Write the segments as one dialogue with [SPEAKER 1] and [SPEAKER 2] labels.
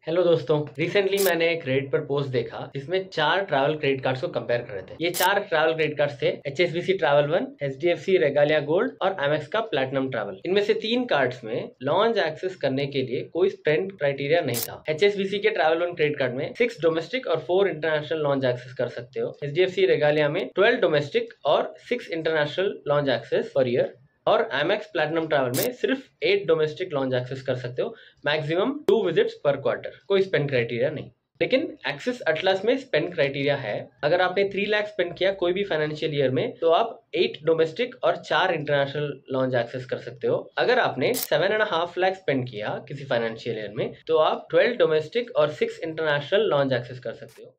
[SPEAKER 1] Hello दोस्तों, recently मैंने एक रेड पर पोस्ट देखा जिसमें 4 ट्रैवल क्रेडिट कार्ड्स को कंपेयर कर रहे थे। ये 4 ट्रैवल क्रेडिट कार्ड्स थे HSBC travel one, HDFC Regalia gold और Amex का प्लैटिनम ट्रैवल। इनमें से 3 कार्ड्स में लॉन्च एक्सेस करने के लिए कोई स्पेंड क्राइटेरिया नहीं था। HSBC के ट्रैवल वन क्रेडिट कार्ड में 6 डोमेस्टिक और 4 इंटरनेशनल लॉन्च एक्सेस कर सकते हो। HDFC रेगालिया में 12 डोमेस्टिक और 6 international lounge access per year और Amex प्लैटिनम ट्रैवल में सिर्फ 8 डोमेस्टिक लॉन्च एक्सेस कर सकते हो, मैक्सिमम 2 विजिट्स पर क्वार्टर। कोई स्पेंड क्राइटेरिया नहीं। लेकिन एक्सिस अटलस में स्पेंड क्राइटेरिया है। अगर आपने 3 लाख स्पेंड किया कोई भी फाइनेंशियल ईयर में तो आप 8 डोमेस्टिक और 4 इंटरनेशनल लॉन्च एक्सेस कर सकते हो। अगर आपने 7.5 लाख स्पेंड किया किसी फाइनेंशियल ईयर में तो आप 12 डोमेस्टिक और 6 इंटरनेशनल लॉन्च एक्सेस कर सकते हो।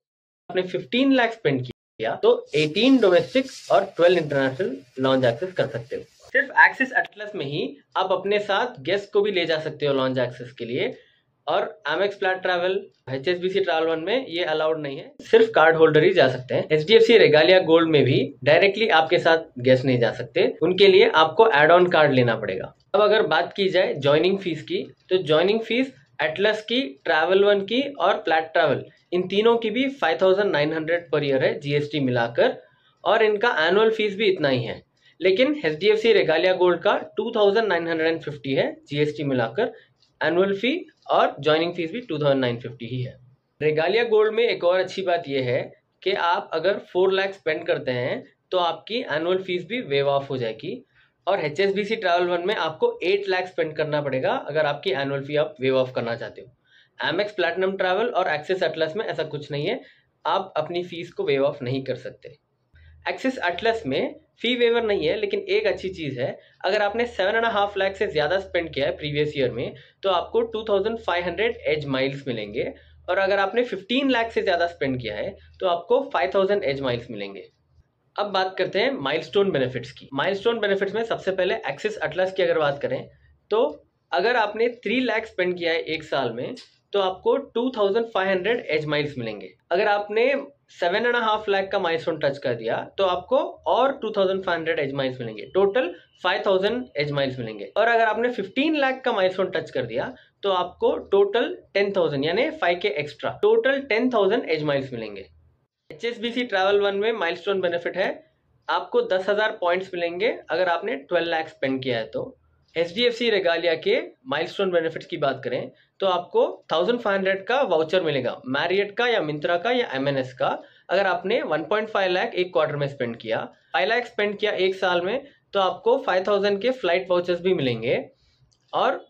[SPEAKER 1] आपने 15 लाख स्पेंड किया तो 18 डोमेस्टिक और 12 इंटरनेशनल लॉन्च एक्सेस कर सकते हो। सिर्फ एक्सिस अटलस में ही आप अपने साथ गेस्ट को भी ले जा सकते हो लॉन्च एक्सेस के लिए। और Amex plat travel, HSBC travel one में ये अलाउड नहीं है, सिर्फ कार्ड होल्डर ही जा सकते हैं। HDFC रेगालिया गोल्ड में भी डायरेक्टली आपके साथ गेस्ट नहीं जा सकते, उनके लिए आपको एड ऑन कार्ड लेना पड़ेगा। अब अगर बात की जाए ज्वाइनिंग फीस की, तो ज्वाइनिंग फीस अटलस की, ट्रैवल वन की और प्लैट ट्रैवल इन तीनों की भी 5900 पर ईयर है GST मिलाकर, और इनका एनुअल फीस भी इतना ही है। लेकिन HDFC रेगालिया गोल्ड का 2950 है GST मिलाकर एनुअल फी, और ज्वाइनिंग फीस भी 2950 ही है। रेगालिया गोल्ड में एक और अच्छी बात यह है कि आप अगर 4 लाख स्पेंड करते हैं तो आपकी एनुअल फीस भी वेव ऑफ हो जाएगी। और HSBC ट्रैवल वन में आपको 8 लाख स्पेंड करना पड़ेगा अगर आपकी एनुअल फी आप वेव ऑफ करना चाहते हो। Amex प्लैटिनम ट्रैवल और एक्सिस अटलस में ऐसा कुछ नहीं है, आप अपनी फीस को वेव ऑफ नहीं कर सकते। एक्सिस अटलस में फी वेवर नहीं है, लेकिन एक अच्छी चीज है, अगर आपने 7.5 लाख से ज्यादा स्पेंड किया है प्रीवियस ईयर में तो आपको 2500 एज माइल्स मिलेंगे, और अगर आपने 15 लाख से ज्यादा स्पेंड किया है तो आपको 5000 एज माइल्स मिलेंगे। अब बात करते हैं माइलस्टोन बेनिफिट्स की। माइलस्टोन बेनिफिट्स में सबसे पहले एक्सिस अटलस की अगर बात करें तो अगर आपने 3 लाख स्पेंड किया है एक साल में तो आपको 2500 एज माइल्स मिलेंगे। अगर आपने 7.5 लाख का माइलस्टोन टच कर दिया तो आपको और 2500 एज माइल्स मिलेंगे, टोटल 5000 एज माइल्स मिलेंगे। और अगर आपने 15 लाख का माइलस्टोन टच कर दिया तो आपको टोटल 10,000 यानी 5K extra, total 10,000 as miles मिलेंगे। HSBC ट्रैवल वन में माइलस्टोन बेनिफिट है, आपको 10,000 पॉइंट्स मिलेंगे अगर आपने 12 लाख स्पेंड किया है तो। HDFC रेगालिया के माइलस्टोन बेनिफिट्स की बात करें तो आपको 1500 का वाउचर मिलेगा, मैरियट का या मिंत्रा का या MNS का, अगर आपने 1.5 लाख एक क्वार्टर में स्पेंड किया। 5 लाख स्पेंड किया एक साल में तो आपको 5000 के फ्लाइट वाउचर्स भी मिलेंगे, और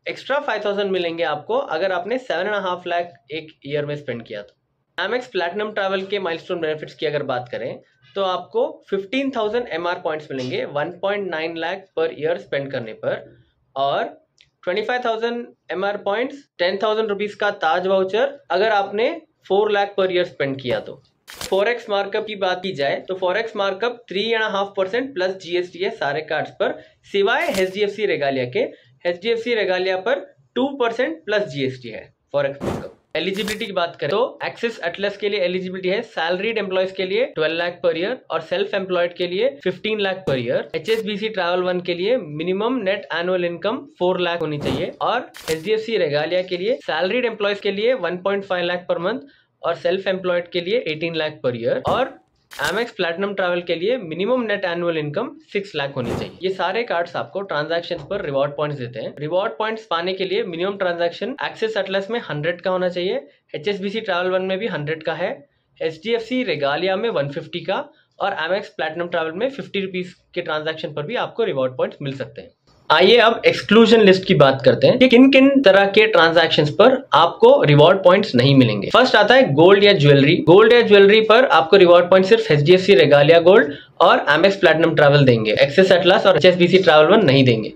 [SPEAKER 1] एक्स्ट्रा 5000 मिलेंगे आपको अगर आपने 7.5 लाख एक ईयर में स्पेंड किया तो। Amex प्लैटिनम ट्रैवल के माइलस्टोन बेनिफिट्स की अगर बात करें तो आपको 15,000 MR पॉइंट्स मिलेंगे 1.9 लाख पर ईयर स्पेंड करने पर, और 25,000 MR पॉइंट्स 10,000 रुपीज का ताज वाउचर अगर आपने 4 लाख पर ईयर स्पेंड किया तो। फॉरेक्स मार्कअप की बात की जाए तो फॉरेक्स मार्कअप 3.5% प्लस GST है सारे कार्ड्स पर, सिवाय HDFC रेगालिया के। HDFC रेगालिया पर 2% प्लस GST है फॉरेक्स मार्कअप। एलिजिबिलिटी की बात करें तो एक्सिस अटलस के लिए एलिजिबिलिटी है सैलरीड एम्प्लॉयज के लिए 12 लाख पर ईयर और सेल्फ एम्प्लॉयड के लिए 15 lakh per year. HSBC travel one के लिए minimum net annual income 4 lakh होनी चाहिए, और HDFC रेगालिया के लिए सैलरीड एम्प्लॉयज के लिए 1.5 लाख पर मंथ और सेल्फ एम्प्लॉयड के लिए 18 लाख पर ईयर, और Amex प्लैटिनम ट्रैवल के लिए minimum net annual income 6 lakh होनी चाहिए। ये सारे कार्ड्स आपको ट्रांजैक्शंस पर रिवॉर्ड पॉइंट्स देते हैं। रिवॉर्ड पॉइंट्स पाने के लिए मिनिमम ट्रांजैक्शन एक्सिस अटलस में 100 का होना चाहिए, HSBC ट्रैवल वन में भी 100 का है, HDFC रेगालिया में 150 का, और Amex प्लैटिनम ट्रैवल में 50 रुपीज के ट्रांजैक्शन पर भी आपको रिवॉर्ड पॉइंट्स मिल सकते हैं। आइए अब एक्सक्लूजन लिस्ट की बात करते हैं कि किन किन तरह के ट्रांजैक्शंस पर आपको रिवॉर्ड पॉइंट्स नहीं मिलेंगे। फर्स्ट आता है गोल्ड या ज्वेलरी। गोल्ड या ज्वेलरी पर आपको रिवॉर्ड पॉइंट सिर्फ HDFC रेगालिया गोल्ड और Amex प्लैटिनम ट्रैवल देंगे, एक्सिस अटलस और HSBC ट्रैवल वन नहीं देंगे।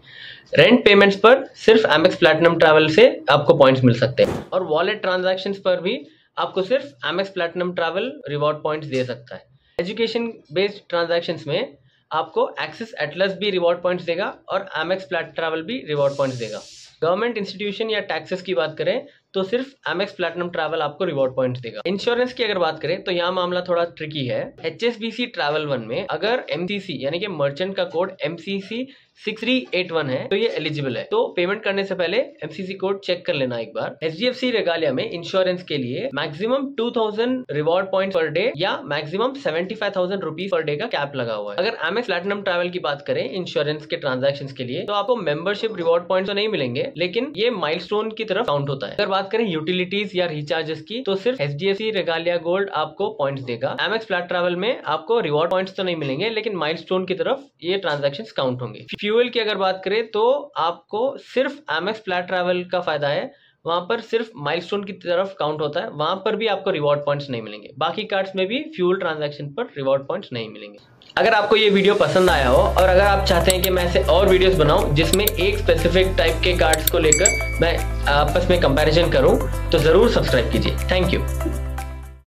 [SPEAKER 1] रेंट पेमेंट्स पर सिर्फ Amex प्लैटिनम ट्रैवल से आपको पॉइंट्स मिल सकते हैं, और वॉलेट ट्रांजैक्शंस पर भी आपको सिर्फ Amex platinum travel reward points दे सकता है। एजुकेशन बेस्ड ट्रांजैक्शंस में आपको एक्सिस अटलस भी रिवॉर्ड पॉइंट्स देगा और Amex प्लैट ट्रैवल भी रिवॉर्ड पॉइंट्स देगा। गवर्नमेंट इंस्टीट्यूशन या टैक्सेस की बात करें तो सिर्फ Amex प्लैटिनम ट्रैवल आपको रिवॉर्ड पॉइंट्स देगा। इंश्योरेंस की अगर बात करें तो यहाँ मामला थोड़ा ट्रिकी है। HSBC ट्रैवल वन में अगर MCC यानी कि मर्चेंट का कोड MCC 6381 है तो ये एलिजिबल है। तो पेमेंट करने से पहले MCC कोड चेक कर लेना एक बार। HDFC रेगालिया में इंश्योरेंस के लिए maximum 2000 reward point per day या मैक्सिमम 75,000 रुपीज पर डे का कैप लगा हुआ है। अगर Amex प्लैटिनम ट्रैवल की बात करें इंश्योरेंस के ट्रांजैक्शंस के लिए तो आपको मेंबरशिप रिवॉर्ड पॉइंट तो नहीं मिलेंगे, लेकिन ये माइलस्टोन की तरफ काउंट होता है। अगर बात करें यूटिलिटीज या रिचार्जेस की तो सिर्फ HDFC रेगालिया गोल्ड आपको पॉइंट्स देगा। Amex फ्लैट ट्रैवल में आपको रिवॉर्ड पॉइंट्स तो नहीं मिलेंगे, लेकिन माइलस्टोन की तरफ ये ट्रांजैक्शंस काउंट होंगे। फ्यूल की अगर बात करें तो आपको सिर्फ Amex फ्लैट ट्रैवल का फायदा है, वहां पर सिर्फ माइलस्टोन की तरफ काउंट होता है, वहां पर भी आपको रिवॉर्ड पॉइंट्स नहीं मिलेंगे। बाकी कार्ड्स में भी फ्यूल ट्रांजैक्शन पर रिवॉर्ड पॉइंट्स नहीं मिलेंगे। अगर आपको ये वीडियो पसंद आया हो और अगर आप चाहते हैं कि मैं ऐसे और वीडियोस बनाऊं जिसमें एक स्पेसिफिक टाइप के कार्ड्स को लेकर मैं आपस में कंपैरिजन करूं तो जरूर सब्सक्राइब कीजिए। Thank you.